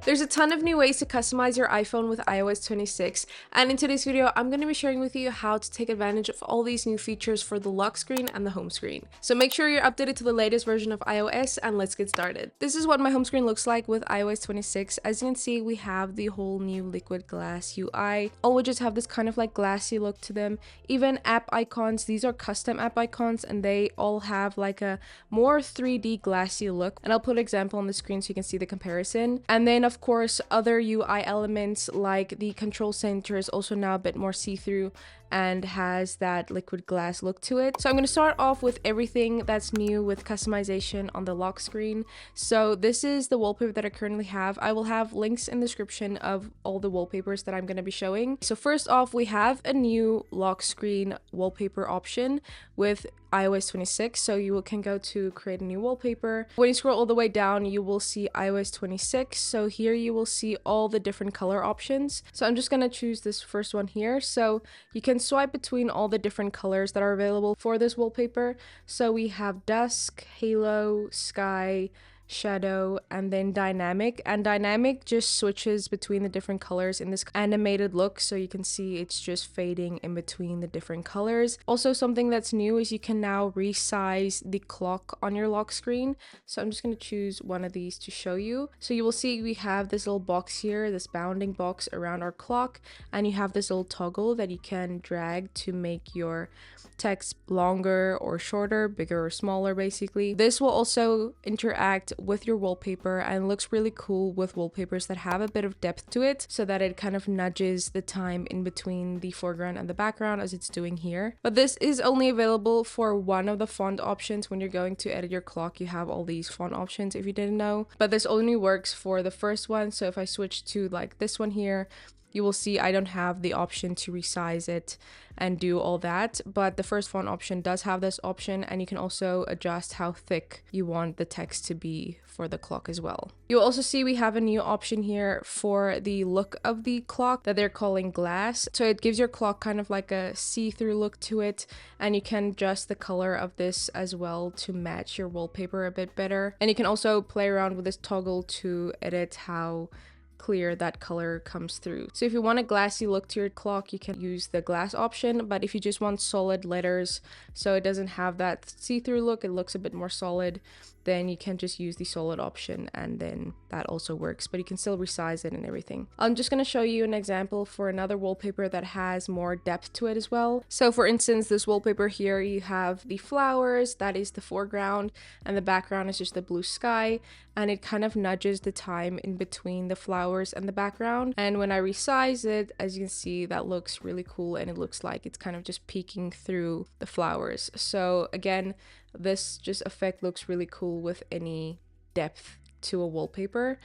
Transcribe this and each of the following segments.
There's a ton of new ways to customize your iPhone with iOS 26, and in today's video, I'm going to be sharing with you how to take advantage of all these new features for the lock screen and the home screen. So make sure you're updated to the latest version of iOS, and let's get started. This is what my home screen looks like with iOS 26. As you can see, we have the whole new liquid glass UI. All widgets have this kind of like glassy look to them. Even app icons, these are custom app icons, and they all have like a more 3D glassy look. And I'll put an example on the screen so you can see the comparison. And then of course, other UI elements like the control center is also now a bit more see-through and has that liquid glass look to it. So I'm going to start off with everything that's new with customization on the lock screen. So this is the wallpaper that I currently have. I will have links in the description of all the wallpapers that I'm going to be showing. So first off, we have a new lock screen wallpaper option with iOS 26. So you can go to create a new wallpaper. When you scroll all the way down, you will see iOS 26. So here you will see all the different color options. So I'm just going to choose this first one here. So you can swipe between all the different colors that are available for this wallpaper. So we have dusk, halo, sky, shadow, and then dynamic. And dynamic just switches between the different colors in this animated look, so you can see it's just fading in between the different colors. Also, something that's new is you can now resize the clock on your lock screen. So I'm just going to choose one of these to show you. So you will see we have this little box here, this bounding box around our clock, and you have this little toggle that you can drag to make your text longer or shorter, bigger or smaller basically. This will also interact with your wallpaper and looks really cool with wallpapers that have a bit of depth to it, so that it kind of nudges the time in between the foreground and the background as it's doing here. But this is only available for one of the font options. When you're going to edit your clock, you have all these font options if you didn't know, but this only works for the first one. So if I switch to like this one here, you will see I don't have the option to resize it and do all that, but the first font option does have this option, and you can also adjust how thick you want the text to be for the clock as well. You'll also see we have a new option here for the look of the clock that they're calling glass. So it gives your clock kind of like a see-through look to it, and you can adjust the color of this as well to match your wallpaper a bit better. And you can also play around with this toggle to edit how clear that color comes through. So if you want a glassy look to your clock, you can use the glass option, but if you just want solid letters so it doesn't have that see-through look, it looks a bit more solid, then you can just use the solid option, and then that also works, but you can still resize it and everything. I'm just going to show you an example for another wallpaper that has more depth to it as well. So for instance, this wallpaper here, you have the flowers, that is the foreground, and the background is just the blue sky, and it kind of nudges the time in between the flowers and the background. And when I resize it, as you can see, that looks really cool, and it looks like it's kind of just peeking through the flowers. So again, this just effect looks really cool with any depth to a wallpaper.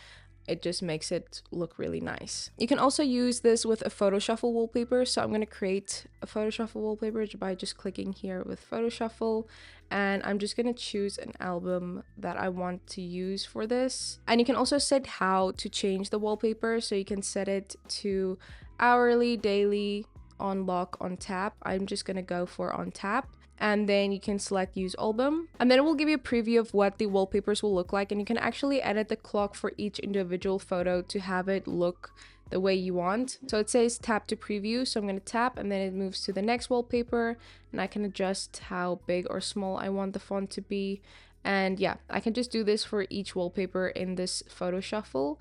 It just makes it look really nice. You can also use this with a photo shuffle wallpaper. So I'm going to create a photo shuffle wallpaper by just clicking here with photo shuffle, and I'm just going to choose an album that I want to use for this. And you can also set how to change the wallpaper, so you can set it to hourly, daily, on lock, on tap. I'm just going to go for on tap. And then you can select use album, and then it will give you a preview of what the wallpapers will look like, and you can actually edit the clock for each individual photo to have it look the way you want. So it says tap to preview, so I'm going to tap, and then it moves to the next wallpaper, and I can adjust how big or small I want the font to be. And yeah, I can just do this for each wallpaper in this photo shuffle,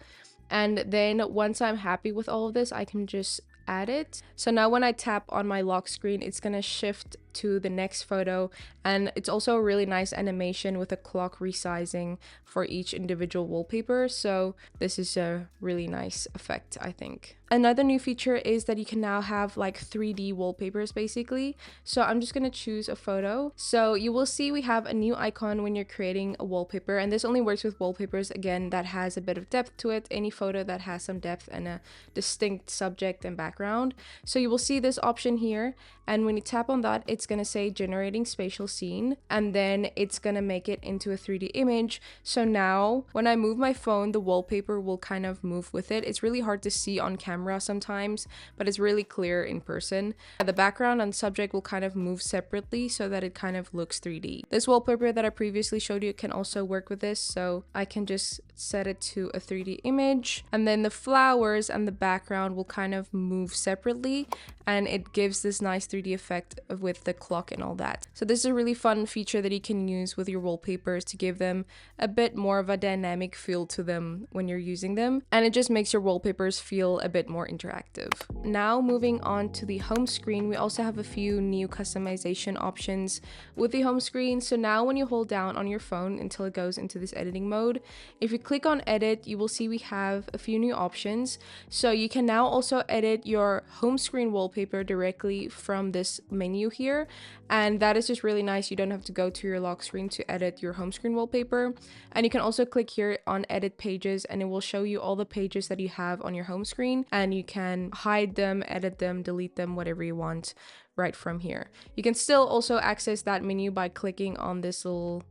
and then once I'm happy with all of this, I can just add it. So now when I tap on my lock screen, it's gonna shift to the next photo, and it's also a really nice animation with a clock resizing for each individual wallpaper. So this is a really nice effect, I think. Another new feature is that you can now have like 3D wallpapers basically. So I'm just gonna choose a photo. So you will see we have a new icon when you're creating a wallpaper, and this only works with wallpapers again that has a bit of depth to it, any photo that has some depth and a distinct subject and background. So you will see this option here, and when you tap on that, it's gonna say generating spatial scene, and then it's gonna make it into a 3D image. So now when I move my phone, the wallpaper will kind of move with it. It's really hard to see on camera sometimes, but it's really clear in person. The background and subject will kind of move separately so that it kind of looks 3D. This wallpaper that I previously showed you can also work with this, so I can just set it to a 3D image, and then the flowers and the background will kind of move separately, and it gives this nice 3D effect with the clock and all that. So this is a really fun feature that you can use with your wallpapers to give them a bit more of a dynamic feel to them when you're using them, and it just makes your wallpapers feel a bit more interactive. Now moving on to the home screen, we also have a few new customization options with the home screen. So now when you hold down on your phone until it goes into this editing mode, if you click on edit, you will see we have a few new options. So you can now also edit your home screen wallpaper directly from this menu here, and that is just really nice. You don't have to go to your lock screen to edit your home screen wallpaper. And you can also click here on edit pages, and it will show you all the pages that you have on your home screen, and you can hide them, edit them, delete them, whatever you want right from here. You can still also access that menu by clicking on this little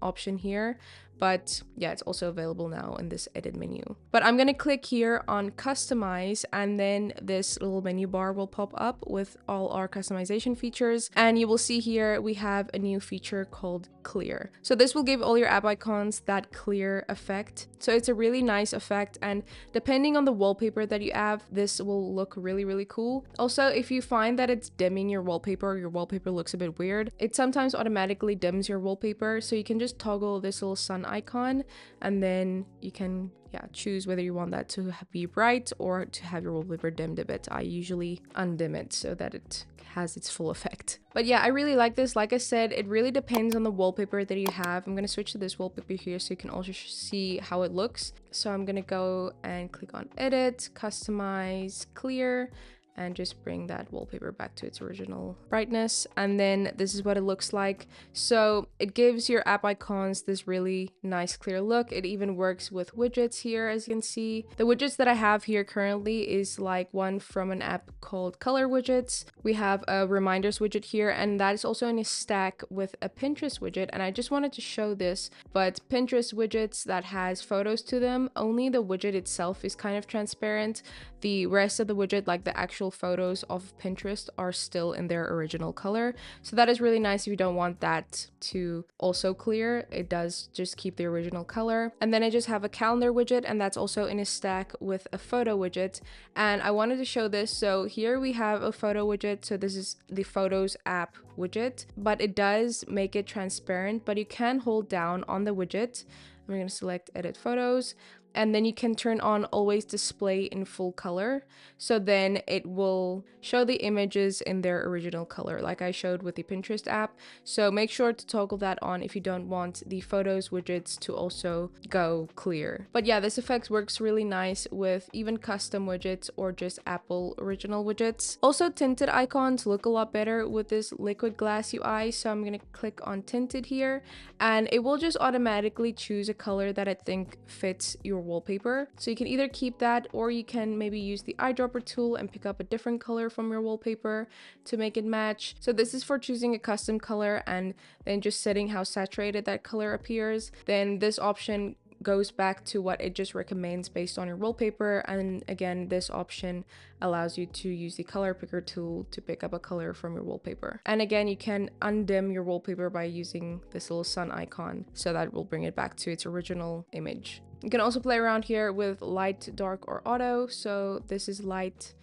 option here, but yeah, it's also available now in this edit menu. But I'm gonna click here on Customize, and then this little menu bar will pop up with all our customization features, and you will see here we have a new feature called Clear. So this will give all your app icons that clear effect. So it's a really nice effect, and depending on the wallpaper that you have, this will look really cool. Also, if you find that it's dimming your wallpaper, or your wallpaper looks a bit weird, it sometimes automatically dims your wallpaper, so you can just toggle this little sun icon, and then you can choose whether you want that to be bright or to have your wallpaper dimmed a bit. I usually undim it so that it has its full effect. But yeah, I really like this. Like I said, it really depends on the wallpaper that you have. I'm gonna switch to this wallpaper here so you can also see how it looks. So I'm gonna go and click on edit, customize, clear, and just bring that wallpaper back to its original brightness. And then this is what it looks like. So it gives your app icons this really nice clear look. It even works with widgets here, as you can see. The widgets that I have here currently is like one from an app called Color Widgets. We have a reminders widget here, and that is also in a stack with a Pinterest widget. And I just wanted to show this, but Pinterest widgets that has photos to them, only the widget itself is kind of transparent. The rest of the widget, like the actual photos of Pinterest, are still in their original color. So that is really nice if you don't want that to also clear. It does just keep the original color. And then I just have a calendar widget, and that's also in a stack with a photo widget. And I wanted to show this. So here we have a photo widget. So this is the Photos app widget, but it does make it transparent, but you can hold down on the widget. I'm going to select edit photos, and then you can turn on always display in full color. So then it will show the images in their original color, like I showed with the Pinterest app. So make sure to toggle that on if you don't want the photos widgets to also go clear. But yeah, this effect works really nice with even custom widgets or just Apple original widgets. Also, tinted icons look a lot better with this liquid glass UI. So I'm gonna click on tinted here, and it will just automatically choose a color that I think fits your wallpaper. So you can either keep that, or you can maybe use the eyedropper tool and pick up a different color from your wallpaper to make it match. So this is for choosing a custom color and then just setting how saturated that color appears. Then this option goes back to what it just recommends based on your wallpaper. And again, this option allows you to use the color picker tool to pick up a color from your wallpaper. And again, you can undim your wallpaper by using this little sun icon, so that will bring it back to its original image. You can also play around here with light, dark, or auto. So this is light,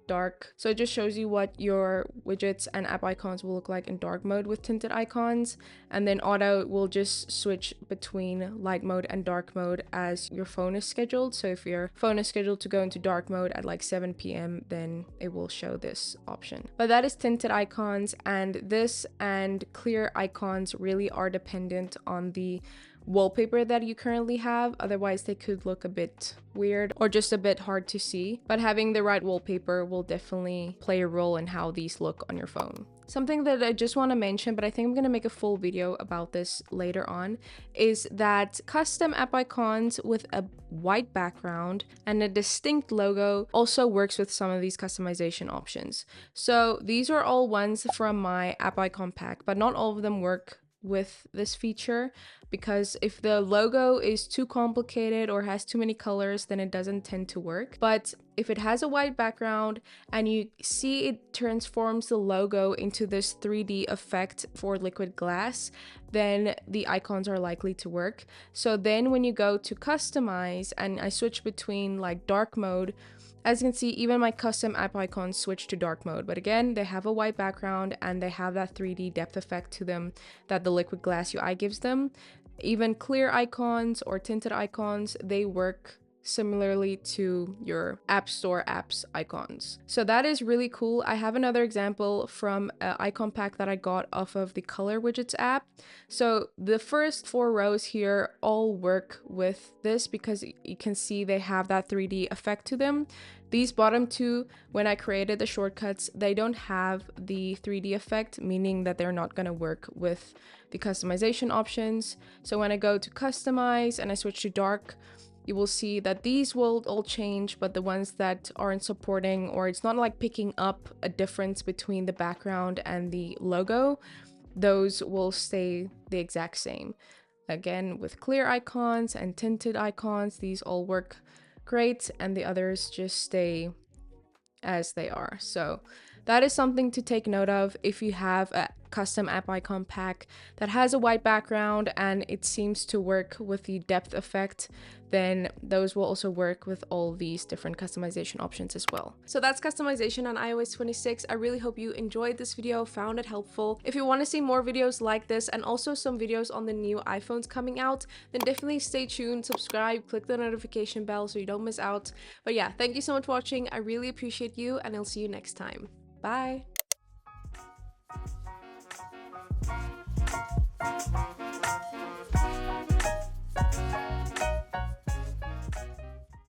dark. So it just shows you what your widgets and app icons will look like in dark mode with tinted icons. And then auto will just switch between light mode and dark mode as your phone is scheduled. So if your phone is scheduled to go into dark mode at like 7 p.m, then it will show this option. But that is tinted icons, and this and clear icons really are dependent on the wallpaper that you currently have. Otherwise they could look a bit weird or just a bit hard to see, but having the right wallpaper will definitely play a role in how these look on your phone. Something that I just want to mention, but I think I'm going to make a full video about this later on, is that custom app icons with a white background and a distinct logo also works with some of these customization options. So these are all ones from my app icon pack, but not all of them work with this feature, because if the logo is too complicated or has too many colors, then it doesn't tend to work. But if it has a white background and you see it transforms the logo into this 3D effect for liquid glass, then the icons are likely to work. So then when you go to customize and I switch between like dark mode, as you can see, even my custom app icons switch to dark mode, but again, they have a white background and they have that 3D depth effect to them that the liquid glass UI gives them. Even clear icons or tinted icons, they work similarly to your App Store apps icons. So that is really cool. I have another example from an icon pack that I got off of the Color Widgets app. So the first 4 rows here all work with this because you can see they have that 3D effect to them. These bottom 2, when I created the shortcuts, they don't have the 3D effect, meaning that they're not going to work with the customization options. So when I go to customize and I switch to dark, you will see that these will all change, but the ones that aren't supporting, or it's not like picking up a difference between the background and the logo, those will stay the exact same. Again, with clear icons and tinted icons, these all work great, and the others just stay as they are. So that is something to take note of if you have a custom app icon pack that has a white background and it seems to work with the depth effect, then those will also work with all these different customization options as well. So that's customization on iOS 26. I really hope you enjoyed this video, found it helpful. If you want to see more videos like this and also some videos on the new iPhones coming out, then definitely stay tuned, subscribe, click the notification bell so you don't miss out. But yeah, thank you so much for watching. I really appreciate you, and I'll see you next time. Bye!